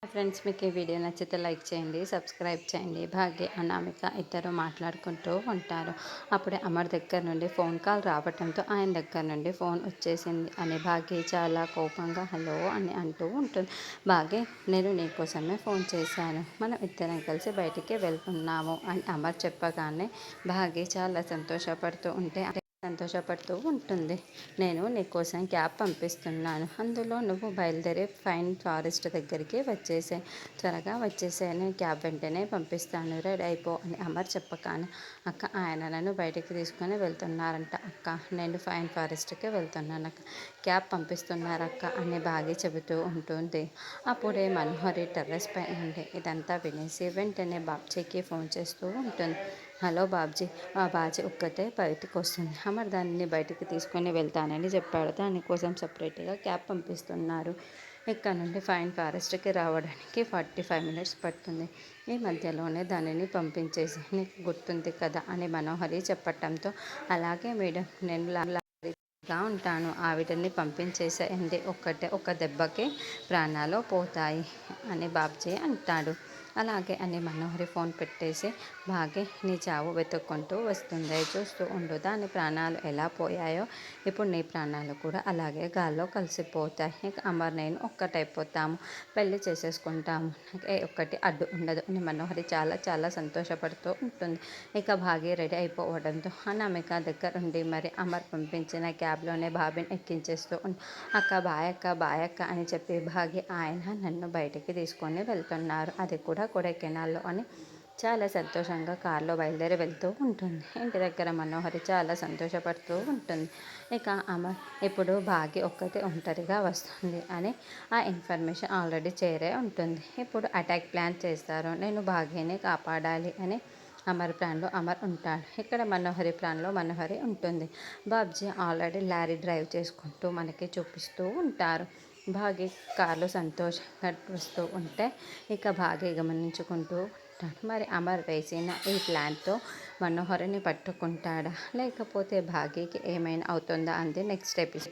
Friends, మీకు ఈ video నచ్చితే లైక్ చేయండి, సబ్స్క్రైబ్ చేయండి. భాగ్య అనామిక ఇద్దరు మాట్లాడుకుంటూ ఉంటారు. అప్పుడే అమర్ దగ్గర నుండి ఫోన్ కాల్ రావడంతో ఆయన దగ్గర నుండి ఫోన్ వచ్చేసింది అని భాగ్య చాలా కోపంగా హలో అని అంటూ ఉంటుంది. భాగ్య, నేను నీకోసమే ఫోన్ చేశాను, మనం ఇద్దరం కలిసి బయటికి వెళ్తున్నాము అని అమర్ చెప్పగానే భాగ్య చాలా సంతోషపడుతూ ఉంటుంది. నేను నీకోసం క్యాబ్ పంపిస్తున్నాను, అందులో నువ్వు బయలుదేరి ఫైన్ ఫారెస్ట్ దగ్గరికి వచ్చేసాయి, త్వరగా వచ్చేసాయి, నేను క్యాబ్ వెంటనే పంపిస్తాను, రెడీ అయిపో అని అమర్ చెప్పగానే అక్క, ఆయన నన్ను బయటికి తీసుకొని వెళ్తున్నారంట అక్క, నేను ఫైన్ ఫారెస్ట్కి వెళ్తున్నాను అక్క, క్యాబ్ పంపిస్తున్నారక్క అని బాగా చెబుతూ ఉంటుంది. అప్పుడే మనోహరి టెర్రస్ పై నుండి ఇదంతా వినేసి వెంటనే బాబ్జీకి ఫోన్ చేస్తూ ఉంటుంది. హలో బాబ్జీ, మా బాజీ ఒక్కతే బయటకు వస్తుంది, అమర్ దానిని బయటికి తీసుకొని వెళ్తానని చెప్పాడు, దానికోసం సపరేట్గా క్యాబ్ పంపిస్తున్నారు, ఇక్కడ నుండి ఫైన్ ఫారెస్ట్కి రావడానికి 45 మినిట్స్ పడుతుంది, ఈ మధ్యలోనే దానిని పంపించేసి నీకు గుర్తుంది కదా అని మనోహరి చెప్పటంతో అలాగే మేడం, నేను గా ఉంటాను, ఆవిడని పంపించేసేయండి, ఒక దెబ్బకి ప్రాణాలు పోతాయి అని బాబ్జీ అంటాడు. అలాగే అని మనోహరి ఫోన్ పెట్టేసి భాగ్య నీ చావు వెతుక్కుంటూ వస్తుంది, చూస్తూ ఉండు, దాని ప్రాణాలు ఎలా పోయాయో ఇప్పుడు నీ ప్రాణాలు కూడా అలాగే గాల్లో కలిసిపోతాయి, ఇక అమర్ నేను ఒక్కటైపోతాము, పెళ్లి చేసేసుకుంటాము, ఏ ఒక్కటి అడ్డు ఉండదు అని మనోహరి చాలా చాలా సంతోషపడుతూ ఉంటుంది. ఇక భాగ్య రెడీ అయిపోవడంతో అనామిక దగ్గర ఉండి మరి అమర్ పంపించిన క్యాబ్లోనే బాబీని ఎక్కించేస్తూ అక్క బాయ్ అక్క అని చెప్పి భాగ్య ఆయన నన్ను బయటికి తీసుకొని వెళ్తున్నారు, అది కూడా కొడైకెనాల్లో అని చాలా సంతోషంగా కారులో బయలుదేరి వెళ్తూ ఉంటుంది. ఇంటి దగ్గర మనోహరి చాలా సంతోషపడుతూ ఉంటుంది. ఇక అమర్ ఇప్పుడు భాగ్య ఒక్కతే ఒంటరిగా వస్తుంది అని ఆ ఇన్ఫర్మేషన్ ఆల్రెడీ చేరే ఉంటుంది. ఇప్పుడు అటాక్ ప్లాన్ చేస్తారు, నేను భాగ్యని కాపాడాలి అని అమర్ ప్లాన్లో అమర్ ఉంటాడు, ఇక్కడ మనోహరి ప్లాన్లో మనోహరి ఉంటుంది. బాబ్జీ ఆల్రెడీ లారీ డ్రైవ్ చేసుకుంటూ మనకి చూపిస్తూ ఉంటారు. భాగ్య కార్లో సంతోషంగా వస్తూ ఉంటే ఇక భాగ్య గమనించుకుంటూ ఉంటాడు. మరి అమర్ వేసిన ఈ ప్లాన్తో మనోహరిని పట్టుకుంటాడా, లేకపోతే భాగ్యకి ఏమైనా అవుతుందా అంది నెక్స్ట్ ఎపిసోడ్.